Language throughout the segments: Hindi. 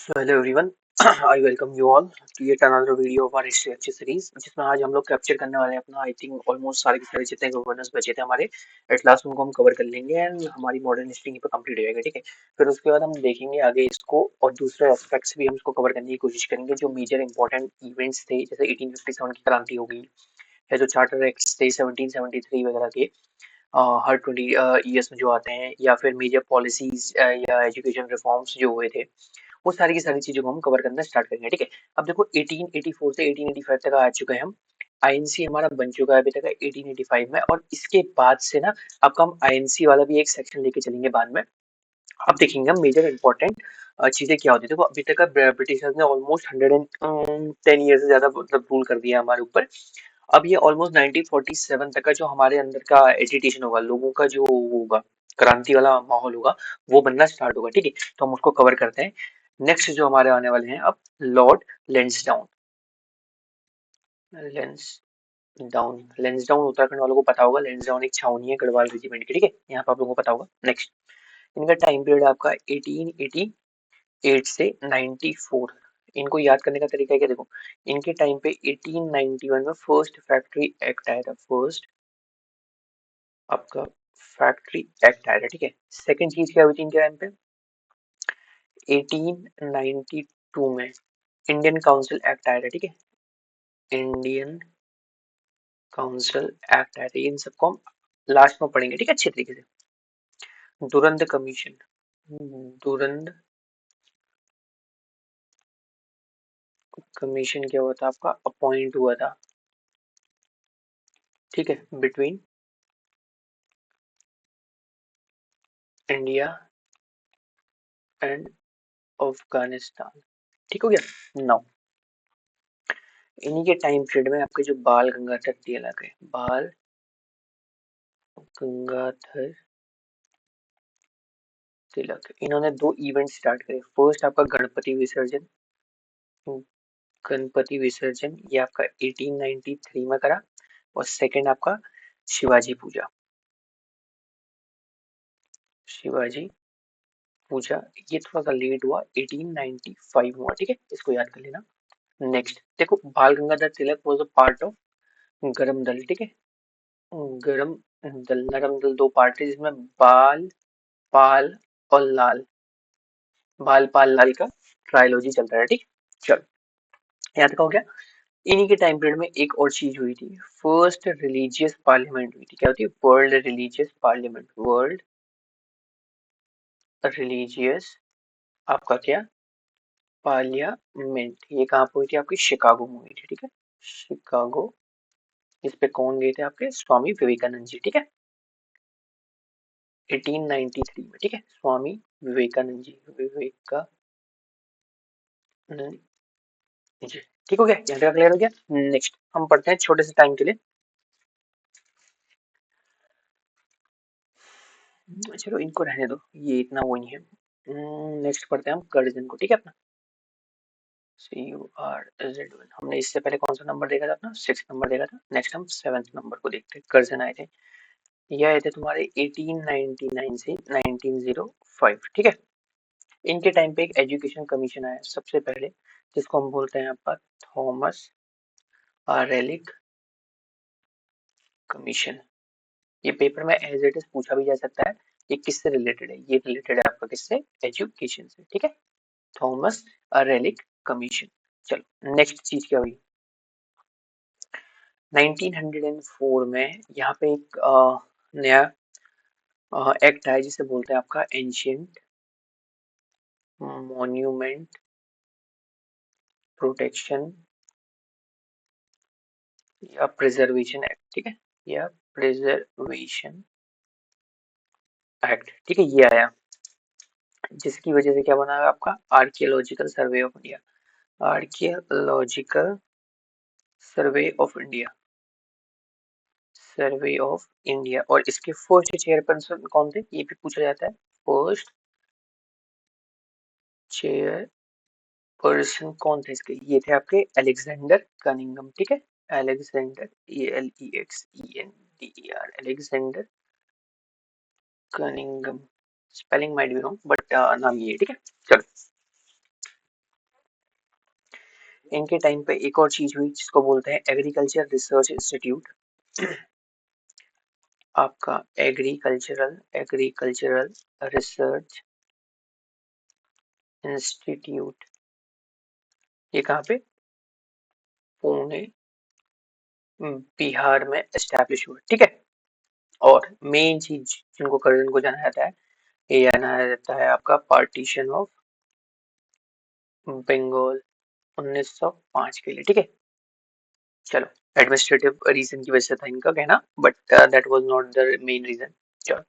So hello everyone, I welcome you all to yet another video of our history lecture series जिसमें आज हम लोग कैप्चर करने वाले हैं अपना आई थिंक ऑलमोस्ट सारे के सारे जितने गवर्नेंस बचे थे हमारे एट लास्ट उनको हम कवर कर लेंगे एंड हमारी मॉडर्न हिस्ट्री पर कंप्लीट हो जाएगा। ठीक है, फिर उसके बाद हम देखेंगे आगे इसको और दूसरे एस्पेक्ट्स भी हम इसको कवर करने की कोशिश करेंगे जो मेजर इंपॉर्टेंट इवेंट्स थे, जैसे 1857 की क्रांति हो गई या जो चार्टर एक्ट थे 1773 वगैरह के हर 20 ईयर्स में जो आते हैं, या फिर मेजर पॉलिसीज या एजुकेशन रिफॉर्म्स जो हुए थे, वो सारी की सारी चीजों को हम कवर करना स्टार्ट करेंगे। ठीक है, अब देखो 1884 से 1885 तक आ चुके हैं हम। आईएनसी हमारा बन चुका है अभी तक 1885 में, और इसके बाद से ना आपका हम आईएनसी वाला भी एक सेक्शन लेके चलेंगे बाद में। अब देखेंगे हम मेजर इंपॉर्टेंट चीजें क्या होती है। देखो अभी तक का ब्रिटिशर्स ने ऑलमोस्ट 110 ईयर से ज्यादा मतलब रूल कर दिया हमारे ऊपर। अब ये ऑलमोस्ट 1947 तक का जो हमारे अंदर का एजिटेशन होगा, लोगों का जो होगा, क्रांति वाला माहौल होगा, वो बनना स्टार्ट होगा। ठीक है, तो हम उसको कवर करते हैं। नेक्स्ट जो हमारे आने वाले हैं अब, लॉर्ड लेंसडाउन। लेंसडाउन उत्तराखंड वालों को पता होगा, लेंसडाउन एक छावनी है गढ़वाल रेजिमेंट की। ठीक है, यहाँ पे आप लोगों को पता होगा। नेक्स्ट, इनका टाइम पीरियड आपका 1888 से 94। इनको याद करने का तरीका है क्या, देखो इनके टाइम पे 1891 में फर्स्ट फैक्ट्री एक्ट आया था। फर्स्ट आपका फैक्ट्री एक्ट आया था। ठीक है, सेकंड चीज क्या हुई थी इनके टाइम पे, 1892 में इंडियन काउंसिल एक्ट आया था। ठीक है, इंडियन काउंसिल एक्ट आया था। इन सबको हम लास्ट में पढ़ेंगे, ठीक है, अच्छे तरीके से। दुरंद कमीशन, दुरंद कमीशन क्या हुआ था आपका, अपॉइंट हुआ था। ठीक है, बिटवीन इंडिया एंड अफगानिस्तान। ठीक हो गया। नाउ इन्हीं के टाइम पीरियड में आपके जो बाल गंगाधर तिलक है, बाल गंगाधर तिलक, इन्होंने दो इवेंट स्टार्ट करे। फर्स्ट आपका गणपति विसर्जन, गणपति विसर्जन ये आपका 1893 में करा। और सेकंड आपका शिवाजी पूजा, शिवाजी पूजा ये थोड़ा सा लेट हुआ, 1895 हुआ। ठीक है, इसको याद कर लेना। नेक्स्ट देखो, बाल Gangadhar Tilak was a part of गरम दल। ठीक है, गरम दल, नरम दल दो पार्ट है जिसमें बाल पाल और लाल, बाल पाल लाल का ट्रायोलॉजी चल रहा है। ठीक, चलो यहाँ तक हो गया। इन्हीं के टाइम पीरियड में एक और चीज हुई थी, फर्स्ट रिलीजियस पार्लियामेंट हुई थी। क्या होती है, world religious parliament. World religious आपका क्या, पार्लियामेंट। ये कहाँ पे हुई थी, आपकी शिकागो में हुई थी। ठीक है, शिकागो। इस पे कौन गए थे, आपके स्वामी विवेकानंद जी। ठीक है, 1893 में। ठीक है, स्वामी विवेकानंद जी, विवेकानंद जी। ठीक हो गया, यहाँ तक क्लियर हो गया। नेक्स्ट हम पढ़ते हैं छोटे से टाइम के लिए, चलो इनको रहने दो, ये इतना वो नहीं है। नेक्स्ट पढ़ते हैं हम कर्जन को। ठीक है, अपना CURZN। हमने इससे पहले कौन सा नंबर देखा था, अपना 6 नंबर देखा था। नेक्स्ट हम 7 नंबर को देखते हैं। कर्जन आए थे, ये आए थे तुम्हारे 1899 से 1905। ठीक है, इनके टाइम पे एक एजुकेशन कमीशन आया सबसे पहले, जिसको हम बोलते हैं आपका थॉमस आरेलिक कमीशन। ये पेपर में एज इट इज पूछा भी जा सकता है। ये किससे रिलेटेड है, ये रिलेटेड है आपका किससे, एजुकेशन से। ठीक है, थॉमस अरेलिक कमीशन। चलो नेक्स्ट चीज क्या हुई, 1904 में यहाँ पे एक नया एक्ट आया जिसे बोलते हैं आपका एंशियंट मॉन्यूमेंट प्रोटेक्शन या प्रिजर्वेशन एक्ट। ठीक है, या प्रिजर्वेशन एक्ट। ठीक है, ये आया जिसकी वजह से क्या बना आपका archaeological survey of India. Archaeological survey of India, survey of India. और इसके फर्स्ट चेयरपर्सन कौन थे, ये भी पूछा जाता है। फर्स्ट चेयरपर्सन कौन थे इसके, ये थे आपके अलेक्जेंडर कनिंगम। ठीक है, Alexander, ALEXENDER, Alexander Cunningham. Spelling might be wrong but नाम ये है। ठीक है, चलो इनके टाइम पे एक और चीज हुई जिसको बोलते हैं एग्रीकल्चर रिसर्च इंस्टीट्यूट। आपका एग्रीकल्चरल रिसर्च इंस्टीट्यूट, ये कहाँ पे? पुणे, बिहार में एस्टैब्लिश हुआ, ठीक है। और मेन चीज जिनको कर्जन को जाना जाता है, ये जाना जाता है आपका पार्टीशन ऑफ बंगाल 1905 के लिए, ठीक है। चलो, एडमिनिस्ट्रेटिव रीजन की वजह से था इनका कहना, but that was not the main reason. चलो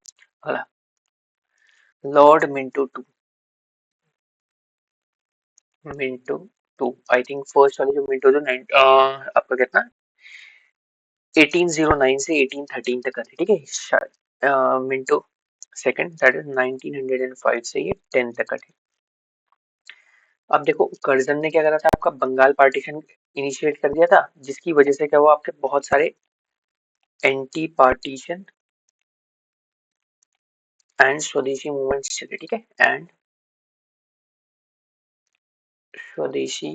अगला, Lord Minto two, I think first वाले जो मिंटो जो आपका कितना 1809 से 1813 तक का थे, ठीक है शायद। मिंटो सेकंड, दैट इज 1905 से ये 10 तक का थे। अब देखो कर्जन ने क्या करा था, आपका बंगाल पार्टीशन इनिशिएट कर दिया था, जिसकी वजह से क्या हुआ, आपके बहुत सारे एंटी पार्टीशन एंड स्वदेशी मूवमेंट्स चले, ठीक है। एंड स्वदेशी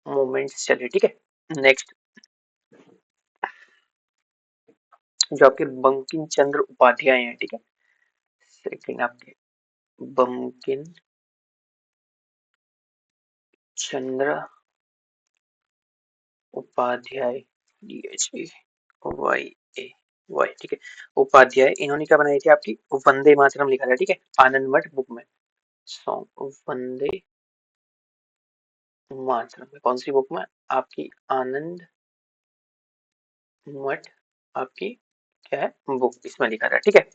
मूवमेंट्स चले, ठीक है। नेक्स्ट, जो आपके बंकिम चंद्र उपाध्याय हैं, ठीक है। सेकंड आपके Bankim Chandra Upadhyay, DHA YA Y, ठीक है, उपाध्याय, इन्होंने क्या बनाई थी आपकी वंदे मातरम लिखा था, ठीक है, आनंद मठ बुक में। सॉन्ग वंदे मातरम में, कौन सी बुक में? आपकी आनंद मठ, आपकी क्या है बुक, इसमें लिखा था, ठीक है।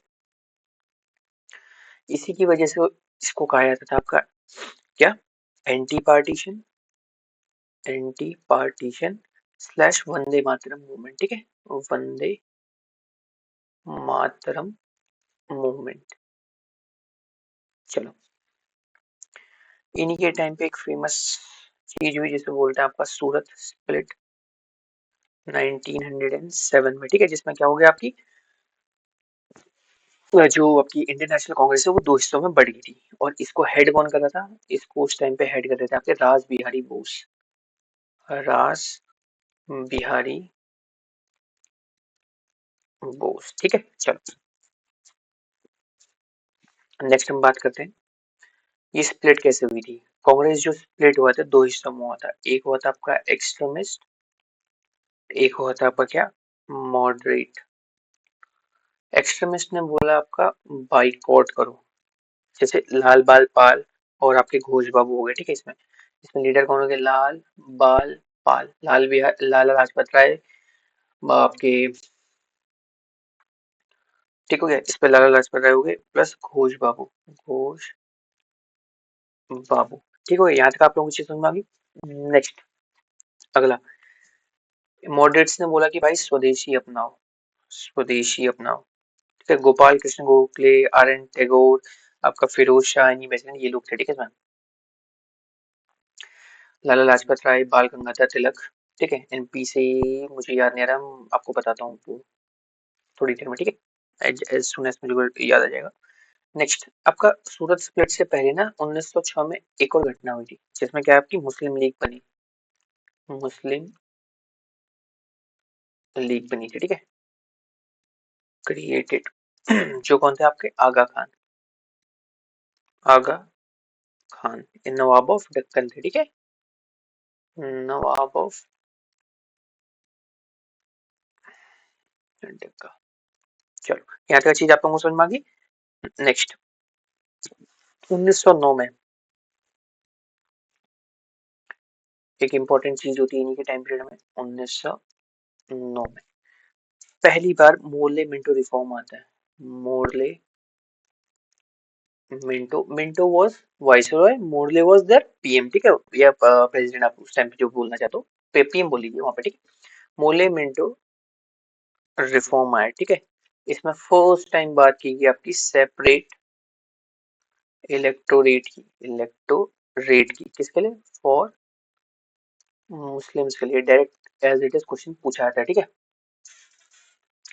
इसी की वजह से इसको कहा जाता था आपका क्या, anti partition, slash Vande Mataram movement, ठीक है, वंदे मातरम मूवमेंट। चलो, इन्हीं के टाइम पे एक फेमस चीज हुई जिसे बोलते हैं आपका सूरत स्प्लिट 1907 में, ठीक है, जिसमें क्या हो गया, आपकी जो आपकी इंडियन नेशनल कांग्रेस है वो दो हिस्सों में बढ़ गई थी। और इसको हेड कौन कर रहा था, इसको उस टाइम पे हेड कर रहे थे आपके रास बिहारी बोस, रास बिहारी बोस, ठीक है। चलो नेक्स्ट हम बात करते हैं, ये स्प्लिट कैसे हुई थी। कांग्रेस जो स्प्लिट हुआ था दो हिस्सों में हुआ था, एक हुआ था आपका एक्सट्रीमिस्ट, एक हुआ था आपका क्या, मॉडरेट। एक्सट्रीमिस्ट ने बोला आपका बाइकआउट करो, जैसे लाल बाल पाल और आपके घोष बाबू हो गए, ठीक है। इसमें इसमें लीडर कौन हो गए, लाल बाल पाल, लाला लाजपत राय आपके, ठीक हो गया, इस पे लाला लाजपत राय हो गए प्लस घोष बाबू, ठीक हो गया। यहाँ तक आप लोगों को चीज समझ में आ गई। नेक्स्ट अगला, मॉडरेट्स ने बोला कि भाई स्वदेशी अपनाओ, स्वदेशी अपनाओ, ठीक है। गोपाल कृष्ण गोखले, RN टैगोर, आपका फिरोज शाह, ये लोग थे, ठीक है। लाला लाजपत राय, बाल गंगाधर तिलक, ठीक है। NP से मुझे याद नहीं आ रहा, आपको बताता हूँ तो थोड़ी देर में, ठीक है, एज सुन एज मुझे याद आ जाएगा। नेक्स्ट आपका सूरत स्प्लिट से पहले ना 1906 में एक और घटना हुई थी, जिसमें क्या आपकी मुस्लिम लीग बनी, मुस्लिम लीग बनी थी, ठीक है, क्रिएटेड। जो कौन थे आपके, आगा खान, ये नवाब ऑफ दक्कन थे, ठीक है, नवाब ऑफ डक्का। चलो यहाँ तक चीज आप लोगों को समझ में आ गई। नेक्स्ट 1909 में एक इंपॉर्टेंट चीज होती है इन्हीं के टाइम पीरियड में, 1909 में पहली बार मोरले मिंटो रिफॉर्म आता है। Morley Minto was viceroy, Morley was their PM, ठीक है, या प्रेसिडेंट, आप उस टाइम पे जो बोलना चाहते हो, PM बोल लीजिए वहां पे, ठीक है। मोरले मिंटो रिफॉर्म आया, ठीक है। इसमें फर्स्ट टाइम बात की गई आपकी सेपरेट इलेक्टोरेट की किसके लिए, फॉर मुस्लिम्स के लिए, direct as it is question पूछा था, ठीक है।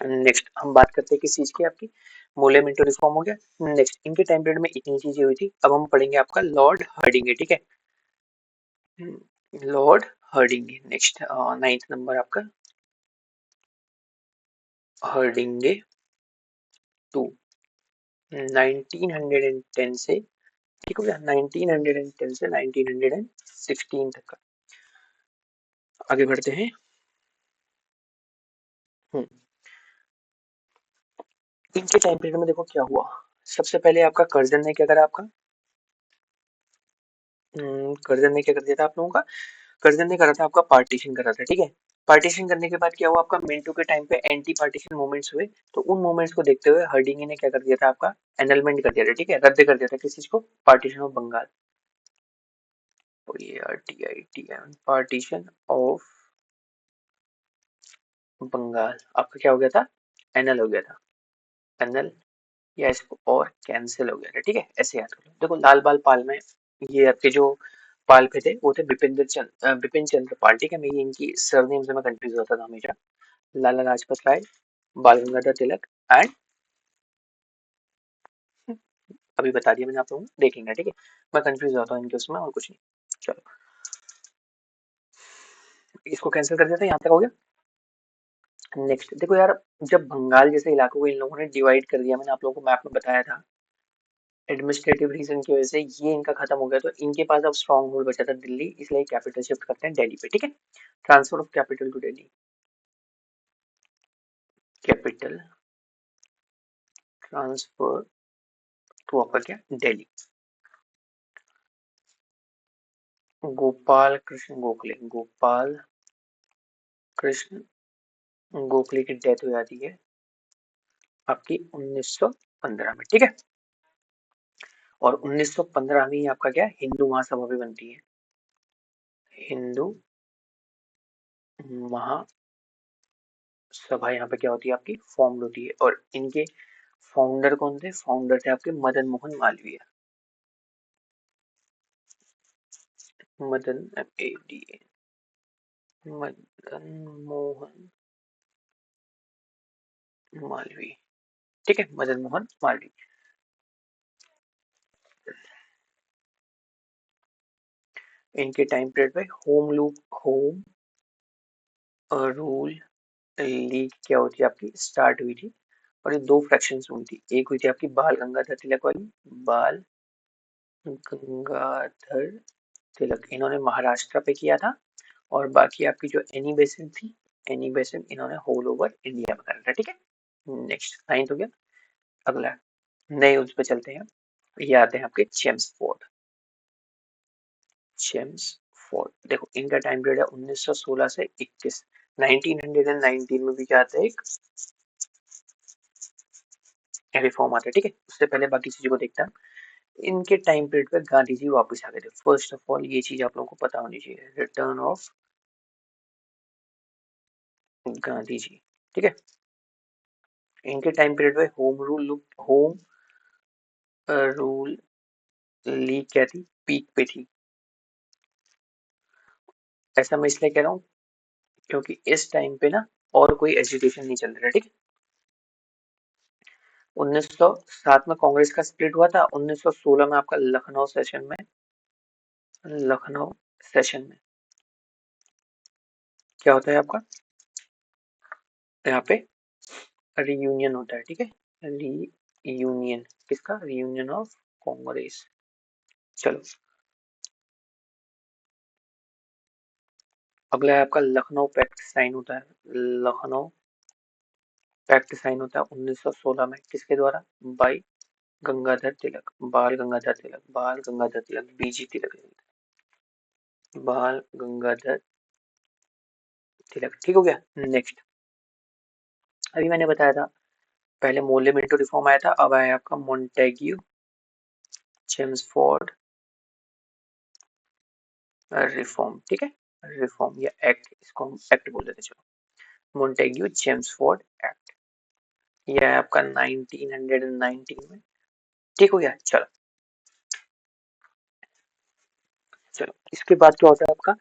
नेक्स्ट हम बात करते हैं किस चीज की, आपकी मोले मिंटो रिफॉर्म हो गया। नेक्स्ट इनके टाइम पीरियड में इतनी चीजें हुई थी, अब हम पढ़ेंगे आपका लॉर्ड हार्डिंगे, ठीक है। लॉर्ड हर्डिंगे। नेक्स्ट 9th नंबर आपका हर्डिंगे टू 1910 से, ठीक हो गया, 1910 से 1916 तक का। आगे बढ़ते हैं। इनके टाइम पीरियड में देखो क्या हुआ। सबसे पहले आपका कर्जन ने क्या करा आपका, कर्जन ने क्या कर दिया था आप लोगों का, कर्जन ने करा था आपका पार्टीशन करा था, ठीक है। पार्टीशन करने के बाद क्या हुआ आपका, मिंटो के टाइम पे एंटी पार्टीशन मूवमेंट्स हुए, तो उन मूवमेंट्स को देखते हुए हर्डिंगे ने क्या कर दिया था आपका, एनलमेंट कर दिया था, ठीक है, रद्द कर दिया था किस चीज को, पार्टीशन ऑफ बंगाल। तो ये RTITM पार्टीशन ऑफ बंगाल आपका क्या हो गया था, एनल हो गया था, एनल, या इसको और कैंसिल हो गया था, ठीक है, ऐसे याद करो। देखो लाल बाल पाल में ये आपके जो पाल पे थे वो थे बिपिन चंद्र पाल, ठीक है। मैं ये इनकी सरनेम से मैं कंफ्यूज होता था हमेशा, लाला लाजपत राय, बाल गंगाधर तिलक एंड, अभी बता दिया मैंने आप लोगों को, देखेंगे, ठीक है। मैं कंफ्यूज होता हूँ इनके उसमें और कुछ नहीं। चलो इसको कैंसिल कर दिया था, यहाँ तक हो गया। नेक्स्ट देखो यार, जब बंगाल जैसे इलाकों को इन लोगों ने डिवाइड कर दिया, मैंने आप लोगों को मैप में बताया था, एडमिनिस्ट्रेटिव रीजन की वजह से ये इनका खत्म हो गया, तो इनके पास अब स्ट्रॉन्ग होल्ड बचा था दिल्ली, इसलिए कैपिटल शिफ्ट करते हैं दिल्ली पे, ठीक है। Transfer of capital to Delhi, capital transfer to आपका क्या, दिल्ली। गोपाल कृष्ण गोखले, गोपाल कृष्ण गोखले की डेथ हो जाती है आपकी 1915 में, ठीक है। और 1915 में ही आपका क्या, हिंदू महासभा भी बनती है, हिंदू महासभा यहाँ पे क्या होती है आपकी, फॉर्म होती है। और इनके फाउंडर कौन थे, फाउंडर थे आपके मदन मोहन मालवीय, मदन MADA, मदन मोहन मालवीय, ठीक है, मदन मोहन मालवीय। इनके टाइम पीरियड में होम रूल लीग क्या होती है आपकी, स्टार्ट हुई थी। और ये दो फ्रैक्शंस हुई थी, एक हुई थी आपकी बाल गंगाधर तिलक वाली, बाल गंगाधर तिलक इन्होंने महाराष्ट्र पे किया था, और बाकी आपकी जो एनी बेसिन थी, एनी बेसिन इन्होंने होल ओवर इंडिया में करा था, ठीक है। नेक्स्ट 9th हो गया। अगला नए उस पे चलते हैं, ये आते हैं आपके चेम्सफोर्ड, चेम्सफोर्ड देखो इनका टाइम पीरियड है 1916 से 21, 1919 में भी क्या आता है, एक रिफॉर्म आता है, ठीक है। उससे पहले बाकी चीजों को देखता है। इनके टाइम पीरियड पे गांधी जी वापस आ गए थे, फर्स्ट ऑफ ऑल ये चीज आप लोगों को पता होनी चाहिए, रिटर्न ऑफ गांधी जी, ठीक है। इनके टाइम पीरियड में होम रूल लीग क्या थी, पीक पे थी। ऐसा मैं इसलिए कह रहा हूँ क्योंकि इस टाइम पे ना और कोई एजुकेशन नहीं चल रहा, ठीक है। 1907 में कांग्रेस का स्प्लिट हुआ था, 1916 में आपका लखनऊ सेशन में क्या होता है आपका, यहाँ पे रियूनियन होता है, ठीक है। रीयूनियन किसका, रियूनियन ऑफ कांग्रेस। चलो अगला है आपका लखनऊ पैक्ट साइन होता है, लखनऊ पैक्ट साइन होता है 1916 में, किसके द्वारा, बाई गंगाधर तिलक, बाल गंगाधर तिलक, बाल गंगाधर तिलक, BG तिलक, बाल गंगाधर तिलक, ठीक हो गया। नेक्स्ट अभी मैंने बताया था, पहले मोले मिंटो रिफॉर्म आया था, अब आया आपका मोन्टेग्यू चेम्सफोर्ड रिफॉर्म, ठीक है, रिफॉर्म या एक्ट, इसको हम एक्ट बोल देते, चलो मोन्टेग्यू चेम्सफोर्ड एक्ट, यह है आपका 1919 में, ठीक हो गया। चलो चलो इसके बाद क्या होता है आपका,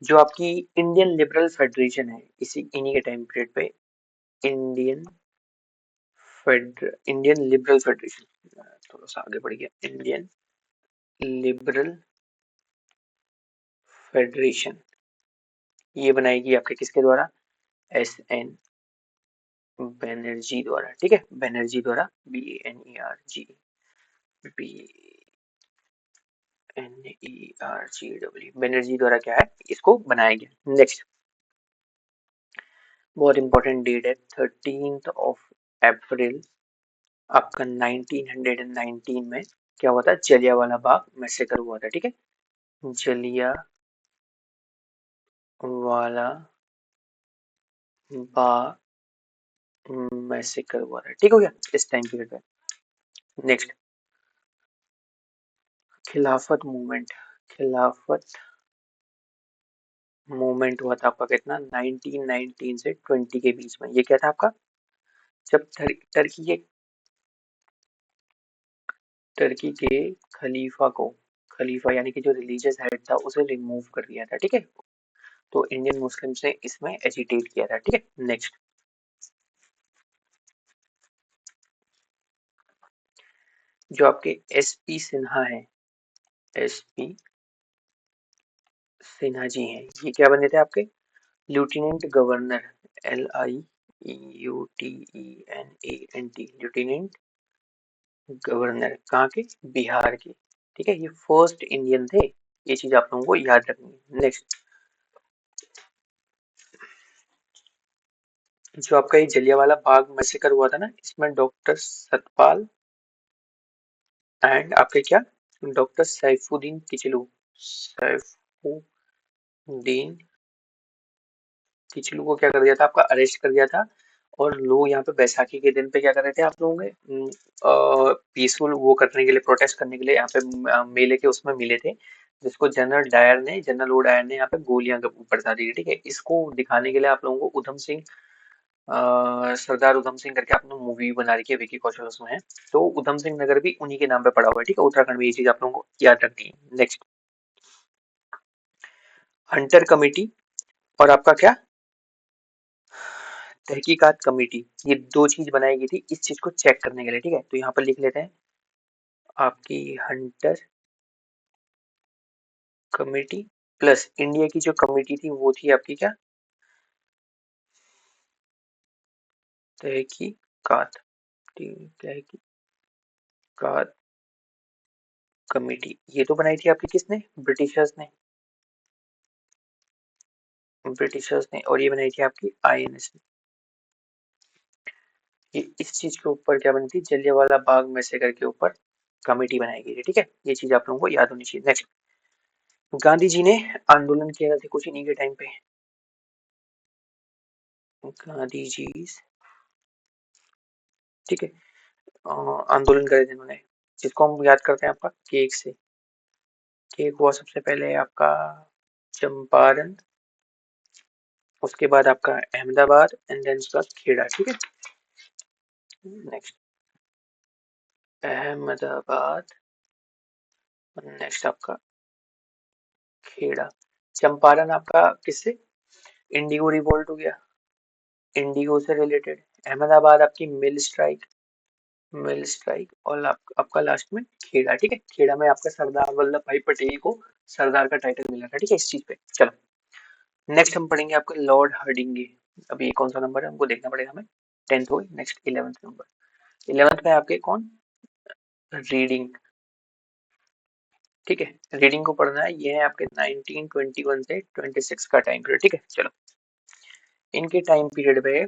जो आपकी इंडियन लिबरल फेडरेशन है, इसी इन्हीं के टाइम पीरियड पे इंडियन इंडियन लिबरल फेडरेशन, थोड़ा सा आगे बढ़ गया, इंडियन लिबरल फेडरेशन, ये बनाएगी आपके किसके द्वारा, SN बैनर्जी द्वारा, ठीक है, बैनर्जी द्वारा, BANERGBANERGW, बैनर्जी द्वारा क्या है, इसको बनाया गया। नेक्स्ट बहुत इंपॉर्टेंट डेट है, 13 अप्रैल आपका 1919 में क्या हुआ था, जलियांवाला बाग मैसेकर हुआ था, ठीक है, जलियांवाला बाग मैसेकर हुआ था, ठीक हो गया इस टाइम पीरियड पे। नेक्स्ट खिलाफत मूवमेंट, खिलाफत मूवमेंट हुआ था आपका कितना, 1919 से 20 के बीच में। ये क्या था आपका, जब टर्की के खलीफा को, खलीफा यानी कि जो रिलीजियस हेड था उसे रिमूव कर दिया था, ठीक है, तो इंडियन मुस्लिम्स ने इसमें एजिटेट किया था, ठीक है। नेक्स्ट जो आपके SP सिन्हा है, SP सिन्हा जी हैं, ये क्या बने थे आपके, lieutenant governor, LIEUTENANT, lieutenant governor, कहाँ के, बिहार के, ठीक है, ये फर्स्ट इंडियन थे, ये चीज आप लोगों को याद रखनी है। नेक्स्ट जो आपका ये जलियांवाला बाग मैसेकर हुआ था ना, इसमें डॉक्टर सतपाल एंड आपके क्या, डॉक्टर सैफुद्दीन किचलू को क्या कर दिया था, आपका अरेस्ट कर दिया था। और लोग यहाँ पे बैसाखी के दिन पे क्या कर रहे थे, आप लोगों ने पीसफुल वो करने के लिए, प्रोटेस्ट करने के लिए यहाँ पे मेले के उसमें मिले थे, जिसको जनरल ओ डायर ने यहाँ पे गोलियां बरसा दी थी, ठीक है। इसको दिखाने के लिए आप लोगों को उधम सिंह, सरदार उधम सिंह करके आपने मूवी बना रखी है, विकी कौशल उसमें है, तो उधम सिंह नगर भी उन्हीं के नाम पे पड़ा हुआ है, ठीक है, उत्तराखंड में, ये चीज आप लोगों को याद रखनी है। नेक्स्ट हंटर कमेटी और आपका क्या, तहकीकात कमेटी, ये दो चीज बनाई गई थी इस चीज को चेक करने के लिए, ठीक है, तो यहाँ पर लिख लेते हैं आपकी हंटर कमेटी प्लस इंडिया की जो कमेटी थी वो थी आपकी क्या, तहकीकात, तहकीकात कमेटी, ये तो बनाई थी आपकी किसने, ब्रिटिशर्स ने, और ये बनाई थी आपकी INS ने। ये इस चीज के ऊपर क्या बनी थी, जलियांवाला बाग मैसेकर के ऊपर कमेटी बनाई गई थी, ठीक है, ये चीज आप लोगों को याद होनी चाहिए। नेक्स्ट गांधी जी ने आंदोलन किया था कुछ इन्हीं के टाइम पे, गांधी जी, ठीक है, आंदोलन करे थे इन्होंने, जिसको हम याद करते हैं आपका केक से, केक हुआ सबसे पहले आपका चंपारण, उसके बाद आपका अहमदाबाद एंड देन उसका खेड़ा, ठीक है। नेक्स्ट अहमदाबाद, नेक्स्ट आपका खेड़ा, चंपारण आपका किससे, इंडिगो रिवोल्ट हो गया, इंडिगो से रिलेटेड, अहमदाबाद आपकी मिल स्ट्राइक और आपका लास्ट में खेड़ा, ठीक है, खेड़ा में आपका सरदार वल्लभ भाई पटेल को सरदार का टाइटल मिला था, ठीक है, इस चीज पे। चलो नेक्स्ट हम पढ़ेंगे आपका लॉर्ड हर्डिंगे, अभी ये कौन सा नंबर है हमको देखना पड़ेगा हमें, 10th हो गई, नेक्स्ट 11th नंबर, 11th में आपके कौन, रीडिंग, ठीक है, रीडिंग को पढ़ना है, ये है आपके 1921 से 26 का टाइम पीरियड, ठीक है। चलो इनके टाइम पीरियड में,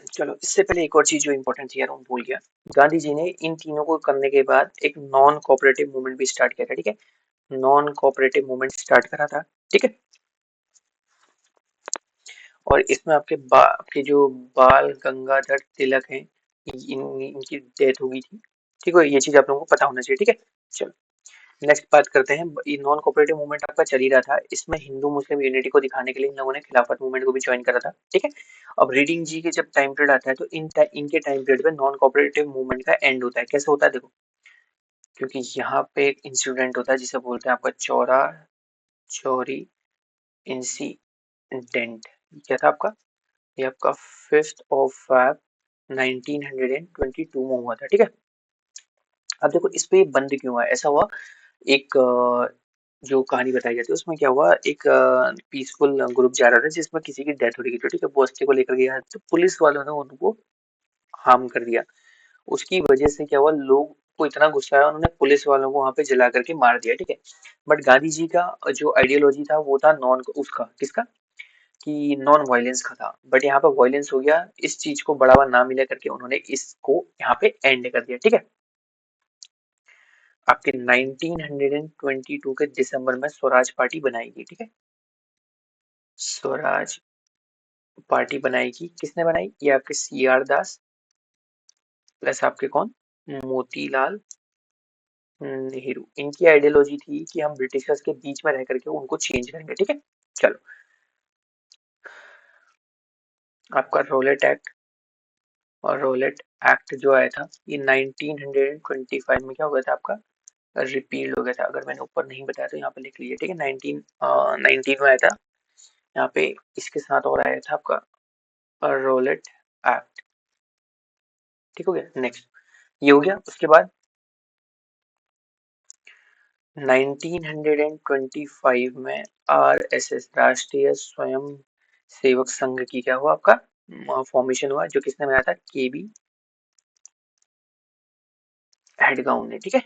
चलो इससे पहले एक और चीज जो इंपॉर्टेंट थी यार वो भूल गया, गांधी जी ने इन तीनों को करने के बाद एक नॉन कोऑपरेटिव मूवमेंट भी स्टार्ट किया था, ठीक है, नॉन कोऑपरेटिव मूवमेंट स्टार्ट करा था, ठीक है, और इसमें आपके जो बाल गंगाधर तिलक हैं, इनकी डेथ हो गई थी, ठीक है, ये चीज आप लोगों को पता होना चाहिए, ठीक है। चलो नेक्स्ट बात करते हैं, ये नॉन कोऑपरेटिव मूवमेंट आपका चल ही रहा था, इसमें हिंदू मुस्लिम यूनिटी को दिखाने के लिए इन लोगों ने खिलाफत मूवमेंट को भी ज्वाइन करा था, ठीक है। अब रीडिंग जी के जब टाइम पीरियड आता है तो इनके टाइम पीरियड में नॉन कोऑपरेटिव मूवमेंट का एंड होता है, कैसे होता है देखो, क्योंकि यहाँ पे एक इंसिडेंट होता है जिसे बोलते हैं आपका चौरी इंसिडेंट, क्या था आपका, ये आपका 5 Feb 1922 में हुआ था, ठीक है। अब देखो इस पे बंद क्यों हुआ, ऐसा हुआ एक जो कहानी बताई जाती है उसमें क्या हुआ, एक पीसफुल ग्रुप जा रहा था जिसमें किसी की डेथ हो रही थी, ठीक है। वो अस्थि को लेकर गया तो पुलिस वालों ने उनको हार्म कर दिया। उसकी वजह से क्या हुआ, लोग को इतना गुस्सा आया, उन्होंने पुलिस वालों को वहां पे जला करके मार दिया, ठीक है। बट गांधी जी का जो आइडियोलॉजी था वो था नॉन, उसका किसका, कि नॉन वायलेंस का था। बट यहाँ पे वायलेंस हो गया, इस चीज को बढ़ावा ना मिला करके उन्होंने इसको यहाँ पे एंड कर दिया, ठीक है। आपके 1922 के दिसंबर में स्वराज पार्टी बनाएगी, ठीक है। स्वराज पार्टी बनाएगी, किसने बनाई, ये आपके सी आर दास प्लस आपके कौन, मोतीलाल नेहरू। इनकी आइडियोलॉजी थी कि हम ब्रिटिशर्स के बीच में रह करके उनको चेंज करेंगे, ठीक है। चलो, आपका रोलेट एक्ट, और रोलेट एक्ट जो आया था ये 1925 में क्या हो गया था आपका, रिपील हो गया था। अगर मैंने ऊपर नहीं बताया तो यहाँ पे लिख लीजिए, ठीक है। 1919 में आया था यहाँ पे। इसके साथ और आया था आपका रोलेट एक्ट, ठीक हो गया। नेक्स्ट ये हो गया। उसके बाद 1925 में आरएसएस, राष्ट्रीय स्वयं सेवक संघ की क्या हुआ आपका फॉर्मेशन हुआ, जो किसने बनाया था, केबी हेडगाउन ने, ठीक है।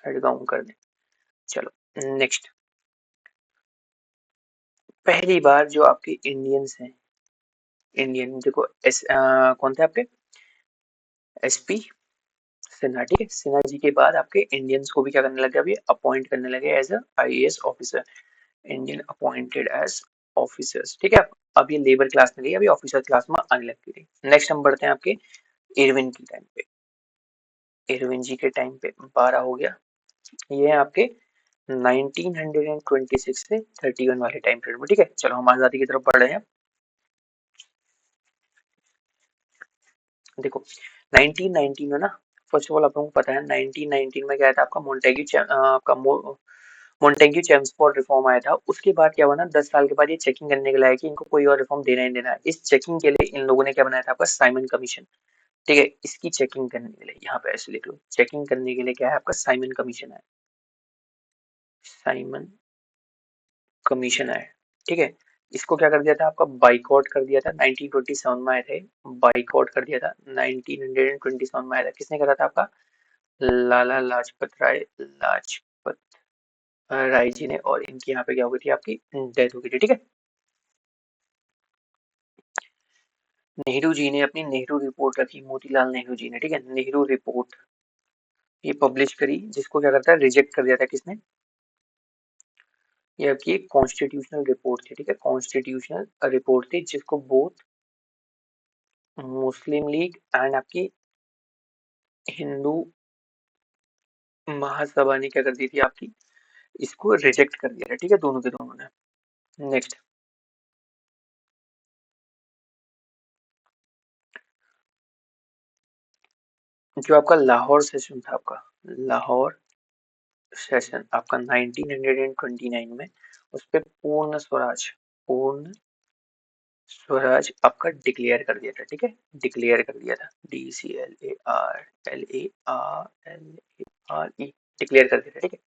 हेडगाउन कर दे। चलो नेक्स्ट, पहली बार जो आपके इंडियंस हैं, इंडियन देखो कौन थे आपके, एसपी सिन्हा, ठीक है। सिन्हा जी के बाद आपके इंडियंस को भी क्या करने लगे, अभी अपॉइंट करने लगे as a IAS officer, Indian appointed as officers, ठीक है। अब ये लेबर क्लास में गई, अभी ऑफिसर क्लास में आने लगती थी। नेक्स्ट हम बढ़ते हैं आपके इरविन के टाइम पे। इरविन जी के टाइम पे 12 हो गया। ये है आपके 1926 से 31 वाले टाइम पीरियड में, ठीक है। चलो हम आजादी की तरफ बढ़ रहे हैं। देखो 1919 में ना, फर्स्ट ऑफ ऑल आप लोगों को पता है 1919 में क्या था आपका, मोन्टेग्यू चेम्सफोर्ड रिफॉर्म आया था। उसके बाद क्या हुआ ना, 10 साल के बाद ये चेकिंग करने के लिए आया कि इनको कोई और रिफॉर्म देना ही देना है। इस चेकिंग के लिए इन लोगों ने क्या बनाया था आपका, साइमन कमीशन, ठीक है। इसकी चेकिंग करने के लिए यहाँ पे ऐसे लिख लो, चेकिंग करने के लिए क्या है आपका, साइमन कमीशन है, साइमन कमीशन है, ठीक है। इसको क्या कर दिया था आपका, बाइकआउट कर दिया था। 1927 में आए थे, बाइकआउट कर दिया था। 1927 में आया था, किसने करा था आपका, लाला लाजपत राय, लाजपत राय जी ने। और इनकी यहाँ पे क्या हो गई थी, आपकी डेथ हो गई थी, ठीक है। नेहरू जी ने अपनी नेहरू रिपोर्ट रखी, मोतीलाल नेहरू जी ने, ठीक है। नेहरू रिपोर्ट ये पब्लिश करी, जिसको क्या करता है, रिजेक्ट कर दिया था किसने, ये आपकी एक कॉन्स्टिट्यूशनल रिपोर्ट थी, ठीक है। कॉन्स्टिट्यूशनल रिपोर्ट थी जिसको बोथ मुस्लिम लीग एंड आपकी हिंदू महासभा ने क्या कर दी थी आपकी, इसको रिजेक्ट कर दिया था, ठीक है, दोनों के दोनों ने। नेक्स्ट, जो आपका लाहौर सेशन था, आपका लाहौर सेशन आपका 1929 में, उस पे पूर्ण स्वराज आपका डिक्लेयर कर दिया था, ठीक है। डिक्लेयर कर दिया था, DCLAR डिक्लेयर कर दिया था, ठीक है।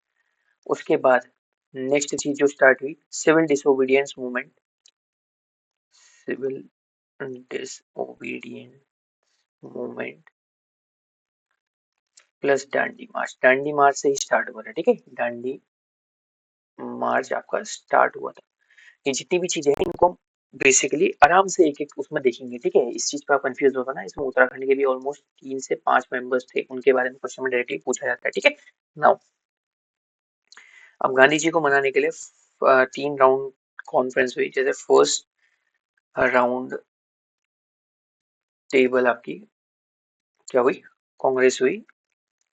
उसके बाद नेक्स्ट चीज जो स्टार्ट हुई, civil disobedience movement, civil disobedience movement plus Dandi march से ही स्टार्ट हुआ था, ठीक है। दांडी मार्च आपका स्टार्ट हुआ था। ये जितनी भी चीजें हैं इनको बेसिकली आराम से एक एक उसमें देखेंगे, ठीक है। इस चीज पर आप कंफ्यूज होगा ना, इसमें उत्तराखंड के भी ऑलमोस्ट 3 से 5 मेंबर्स थे, उनके बारे में क्वेश्चन में डायरेक्टली पूछा जाता है, ठीक है। नाउ अब गांधी जी को मनाने के लिए 3 राउंड कॉन्फ्रेंस हुई। जैसे फर्स्ट राउंड टेबल आपकी क्या हुई, कांग्रेस हुई,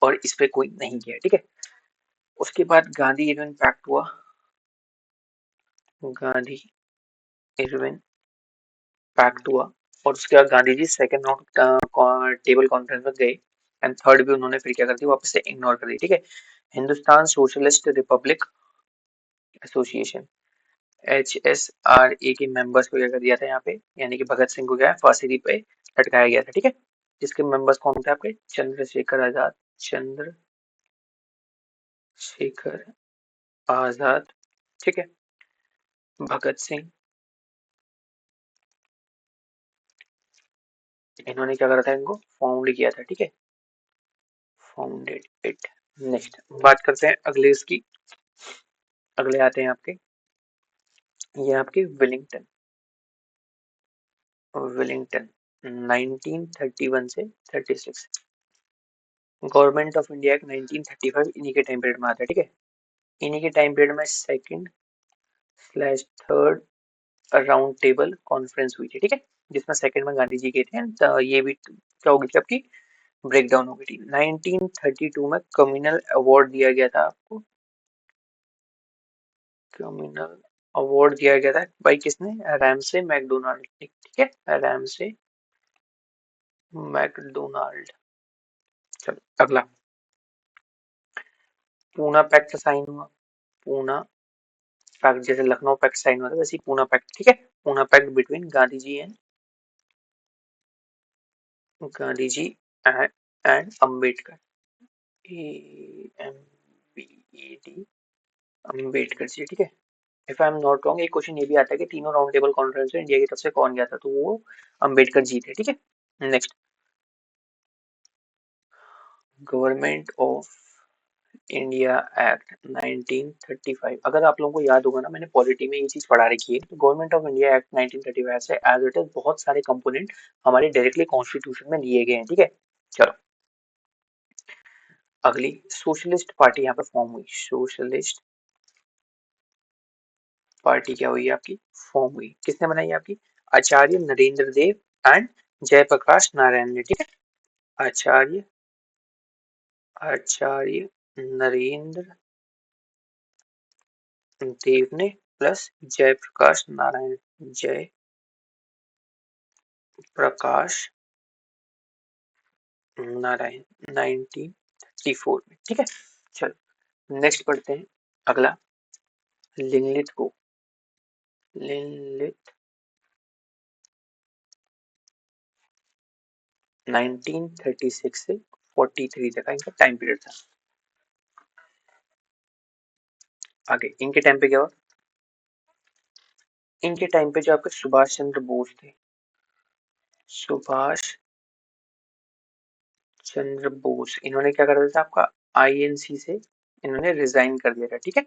और इस पे कोई नहीं गया, ठीक है। उसके बाद गांधी इरविन पैक्ट हुआ, गांधी इरविन पैक्ट हुआ। और उसके बाद Gandhi ji second round table conference में गए, एंड थर्ड भी उन्होंने फिर क्या कर दी, वापस से इग्नोर कर दी, ठीक है। Hindustan socialist Republic association, HSRA के मेंबर्स को क्या कर दिया था यहाँ पे, यानी कि भगत सिंह को क्या है फांसी पे लटकाया गया था, ठीक है। जिसके मेंबर्स कौन थे आपके, चंद्रशेखर आजाद, चंद्रशेखर आजाद, ठीक है, भगत सिंह, इन्होंने क्या करा था, इनको फाउंड किया था, ठीक है, फाउंडेड इट। नेक्स्ट बात करते हैं अगले इसकी, अगले आते हैं आपके, ये आपके विलिंगटन, विलिंगटन 1931 से 36, गवर्नमेंट ऑफ इंडिया एक्ट 1935 इन्हीं के टाइम पीरियड में आता है, ठीक है। इन्हीं के टाइम पीरियड में second slash third round table conference हुई थी, ठीक है, जिसमें सेकंड में गांधी जी के थे एंड ये भी क्या हो गई थी आपकी, ब्रेक डाउन हो गई थी। 1932 में कम्युनल अवार्ड दिया गया था आपको, कम्युनल अवार्ड दिया गया था भाई किसने, रैमसे मैकडोनाल्ड, ठीक है, रैमसे मैकडोनाल्ड। चलो अगला, पूना पैक्ट साइन हुआ, पूना पैक्ट, जैसे लखनऊ पैक्ट साइन हुआ था वैसे ही पूना पैक्ट, ठीक है, Poona pact between Gandhi ji and Gandhi ji and Ambedkar, AMBED, Ambedkar ji, ठीक है। If I am not wrong, एक क्वेश्चन ये भी आता है कि तीनों राउंड टेबल कॉन्फ्रेंस में इंडिया की तरफ से कौन गया था, तो वो अम्बेडकर जी थे, ठीक है। Next, government of India act 1935, अगर आप लोगों को याद होगा ना, मैंने पॉलिटी में ये चीज पढ़ा रखी है, तो गवर्नमेंट ऑफ इंडिया एक्ट 1935 से एज इट इज बहुत सारे कंपोनेंट हमारे डायरेक्टली कॉन्स्टिट्यूशन में लिए गए हैं, ठीक है। चलो अगली, सोशलिस्ट पार्टी यहाँ पर फॉर्म हुई, सोशलिस्ट पार्टी क्या हुई आपकी, फॉर्म हुई, किसने बनाई आपकी, आचार्य नरेंद्र देव एंड जयप्रकाश नारायण ने, ठीक है। आचार्य आचार्य नरेंद्र देव ने प्लस जयप्रकाश नारायण, जय प्रकाश नारायण 1934 में, ठीक है। चलो नेक्स्ट पढ़ते हैं अगला, लिनलिथ को, लिनलिथ 1936 से 43 तक का इनका टाइम पीरियड था। आगे इनके टाइम पे क्या हुआ, इनके टाइम पे जो आपके सुभाष चंद्र बोस थे, सुभाष चंद्र बोस, इन्होंने क्या कर दिया था आपका, आईएनसी से इन्होंने रिजाइन कर दिया था, ठीक है,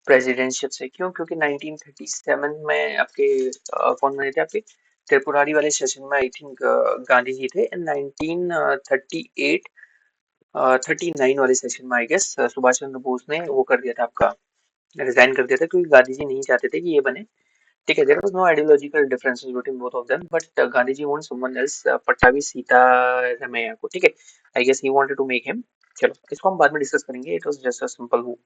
प्रेसिडेंशियल से। क्यों, क्योंकि 1937 में आपके कौन बने थे आपके, त्रिपुरारी वाले सेशन में आई थिंक गांधी जी थे, एंड 1938 39 वाले सेशन में आई गेस सुभाष चंद्र बोस ने वो कर दिया था आपका, रिजाइन कर दिया था, क्योंकि गांधी जी नहीं चाहते थे कि ये बने, ठीक है। There was no ideological differences between both of them, but Gandhi ji want someone else, Pattabhi Sitaramayya को, ठीक है, I guess he wanted to make him. चलो इसको हम बाद में डिस्कस करेंगे, it was just a simple वो,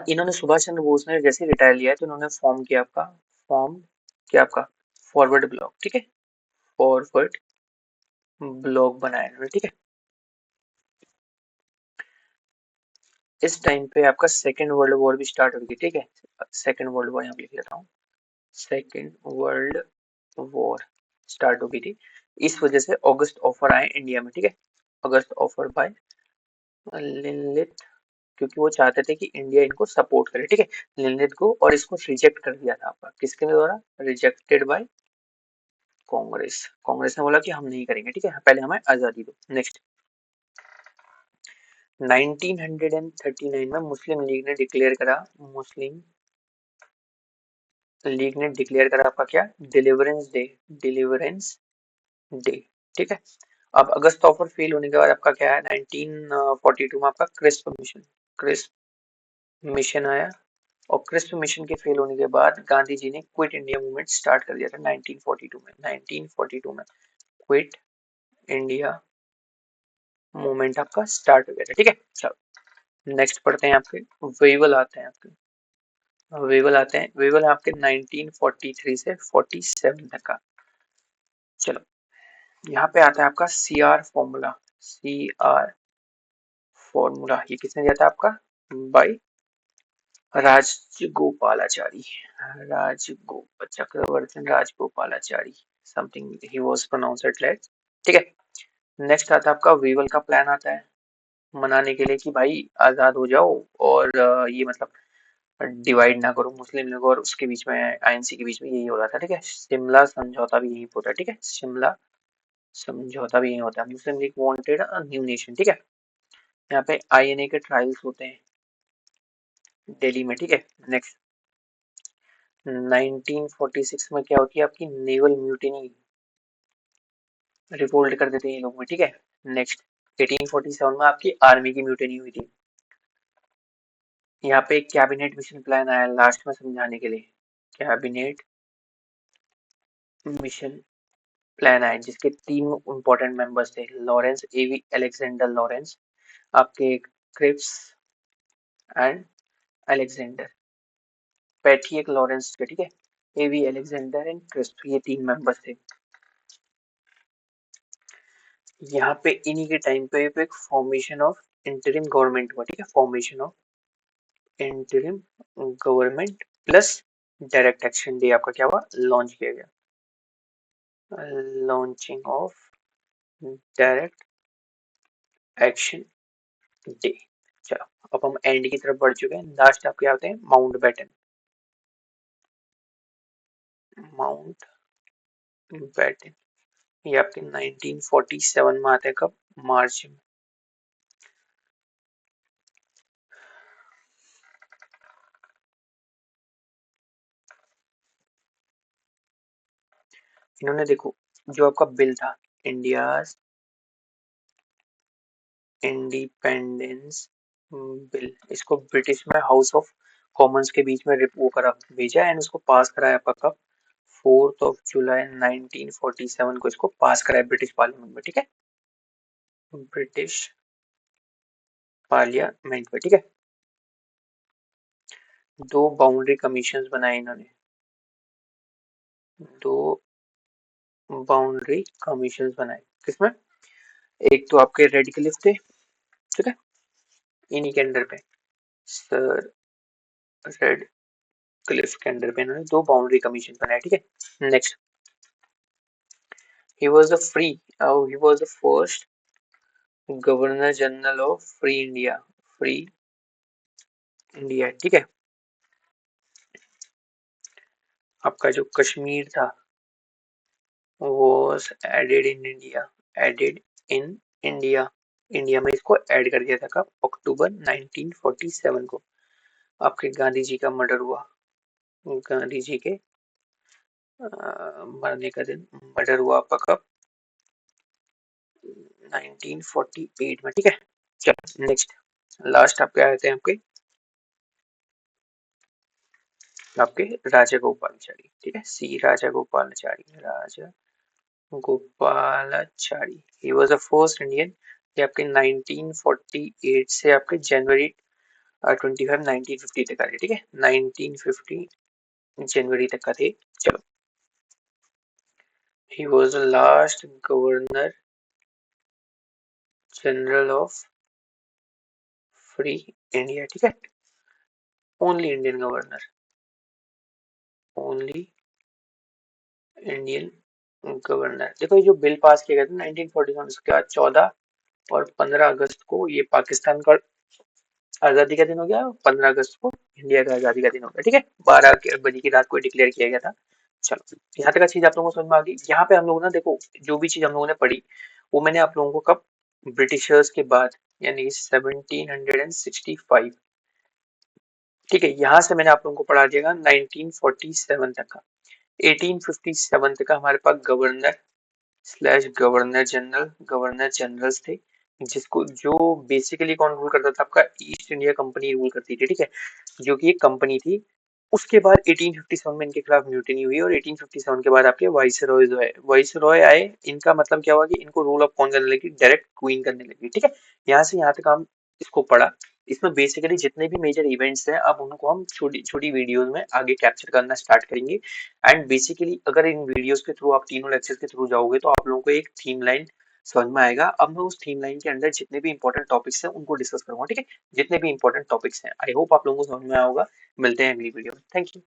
इन्होंने सुभाष चंद्र बोस ने जैसे रिटायर लिया तो इन्होंने फॉर्म किया आपका, फॉर्म किया आपका फॉरवर्ड ब्लॉक, ठीक है, फॉरवर्ड ब्लॉक बनाया इन्होंने, ठीक है। इस टाइम पे आपका सेकेंड वर्ल्ड वॉर भी स्टार्ट हो गई, ठीक है, सेकेंड वर्ल्ड वॉर यहाँ पे लिख लेता हूँ, सेकेंड वर्ल्ड वॉर स्टार्ट हो गई थी, इस वजह से अगस्त ऑफर आए इंडिया में, ठीक है, अगस्त ऑफर बाय लिनलिथ, क्योंकि वो चाहते थे कि इंडिया इनको सपोर्ट करे, ठीक है, लिनलिथ को, और इसको रिजेक्ट कर दिया था आपका, किसके द्वारा, रिजेक्टेड बाय कांग्रेस, कांग्रेस ने बोला कि हम नहीं करेंगे, ठीक है, पहले हमें आजादी दो। नेक्स्ट 1939 में मुस्लिम लीग ने डिक्लेयर करा, मुस्लिम लीग ने डिक्लेयर करा आपका क्या, डिलीवरेंस डे, डिलीवरेंस डे, ठीक है। अब अगस्त ऑफर फेल होने के बाद आपका क्या है, 1942 में आपका क्रिस्प मिशन, क्रिस्प मिशन आया, और क्रिस्प मिशन के फेल होने के बाद गांधी जी ने क्विट इंडिया मूवमेंट स्टार्ट कर दिया था 1942 में, 1942 में क्विट इंडिया मूवमेंट आपका स्टार्ट हो गया था, ठीक है। चलो नेक्स्ट पढ़ते हैं आपके, वेवल आते हैं आपके, वेवल आते हैं, वेवल आपके 1943 से 47 तक का। चलो यहाँ पे आता है आपका C R formula, C R formula, ये किसने दिया था आपका, by Rajagopalachari, Chakravarti Rajagopalachari, something he was pronounced like. ठीक है। नेक्स्ट आता है आपका वीवल का प्लान आता है मनाने के लिए कि भाई आजाद हो जाओ, और ये मतलब डिवाइड ना करो मुस्लिम लीग और उसके बीच में, आईएनसी के बीच में, यही हो रहा था। ठीक है। शिमला समझौता भी यही होता है। ठीक है। शिमला समझौता भी यही होता है। Muslim League wanted a new nation. ठीक है। यहाँ पे आईएनए के ट्रायल्स होते हैं दिल्ली में। ठीक है। नेक्स्ट 1946 में क्या होती है आपकी नेवल म्यूटिनी, रिवोल्ट कर देते हैं ये लोग में। ठीक है। नेक्स्ट 1847 में आपकी आर्मी की म्यूटिनी हुई थी। यहाँ पे एक कैबिनेट मिशन प्लान आया लास्ट में समझाने के लिए। कैबिनेट मिशन प्लान आया जिसके 3 इंपॉर्टेंट मेंबर्स थे, लॉरेंस एवी अलेक्जेंडर लॉरेंस, आपके Cripps and Alexander, Patrick Lawrence के। ठीक है। एवी अलेक्जेंडर एंड क्रिस्प, ये 3 मेंबर्स थे। यहाँ पे इन्हीं के टाइम पे एक फॉर्मेशन ऑफ इंटरिम गवर्नमेंट हुआ। ठीक है। Formation of interim government plus direct action day आपका क्या हुआ, लॉन्च किया गया। Launching of direct action day. चलो अब हम एंड की तरफ बढ़ चुके हैं। लास्ट आपके आते हैं माउंट बैटन। माउंट बैटन ये आपके 1947 में आते हैं। कब, मार्च में। इन्होंने देखो जो आपका बिल था, इंडिया इंडिपेंडेंस बिल, इसको ब्रिटिश में हाउस ऑफ कॉमन्स के बीच में वो करा भेजा एंड उसको पास कराया आपका कब, 4 जुलाई 1947 को इसको पास कराया ब्रिटिश पार्लियामेंट में। ठीक है। ब्रिटिश पार्लियामेंट में। ठीक है। 2 बाउंड्री कमीशन बनाए इन्होंने, 2 बाउंड्री कमीशन बनाए। किसमें, एक तो आपके रेड क्लिफ थे। ठीक है। इन्हीं के अंडर पे सर रेड क्लिफ के अंडर पे इन्होंने 2 बाउंड्री कमीशन बनाए। ठीक है। Next he was the first governor general of free India. Free India. ठीक है। आपका जो कश्मीर था was added in India, added in India, India में इसको ऐड कर दिया था कब, अक्टूबर 1947 को। आपके गांधी जी का मर्डर हुआ, गांधी जी के मरने का दिन मर्डर हुआ आपका कब, 1948 में। ठीक है। चलो नेक्स्ट लास्ट आपके आते हैं आपके राजा गोपालाचारी। ठीक है। C Raja Gopalachari, Raja Gopalachari, he was the first Indian. ये आपके 1948 से आपके जनवरी 25 1950 तक का थे। ठीक है। 1950 जनवरी तक का थे। चलो ही was the last governor general of free India. ठीक है। Only Indian governor, only Indian governor. देखो ये जो बिल पास किया गया था 1941, उसके बाद 14 और 15 अगस्त को ये पाकिस्तान का आजादी का दिन हो गया, 15 अगस्त को इंडिया का आजादी का दिन हो गया। ठीक है। 12 बजे की रात को डिक्लेयर किया गया था। चलो यहाँ तक का चीज आप लोगों को समझ में आ गई। यहाँ पे हम लोग ना देखो जो भी चीज हम लोगों ने पढ़ी वो मैंने आप लोगों को कब, ब्रिटिशर्स के बाद, यानी 1765। ठीक है। यहाँ से मैंने आप लोगों को पढ़ा दिया 1947 तक का। 1857 तक का हमारे पास गवर्नर स्लैश गवर्नर जनरल्स थे, जिसको जो बेसिकली कौन रूल करता था, आपका ईस्ट इंडिया कंपनी रूल करती थी। ठीक है। जो कि एक कंपनी थी। उसके बाद 1857 में इनके खिलाफ म्यूटिनी हुई और 1857 के बाद आपके वाइस रॉय आए। इनका मतलब क्या हुआ कि इनको रूल ऑफ कौन करने लगी, डायरेक्ट क्वीन करने लगी। ठीक है। यहाँ से यहाँ तक हम इसको पढ़ा। इसमें बेसिकली जितने भी मेजर इवेंट्स हैं अब उनको हम छोटी छोटी वीडियोस में आगे कैप्चर करना स्टार्ट करेंगे। एंड बेसिकली अगर इन वीडियोस के थ्रू आप तीनों लेक्चर के थ्रू जाओगे तो आप लोगों को एक थीम लाइन समझ में आएगा। अब मैं उस थीम लाइन के अंदर जितने भी इंपॉर्टेंट टॉपिक्स हैं उनको डिस्कस करूंगा, ठीक है? जितने भी इंपॉर्टेंट टॉपिक्स हैं। आई होप आप लोगों को समझ में आया होगा। मिलते हैं अगली वीडियो में। Thank you.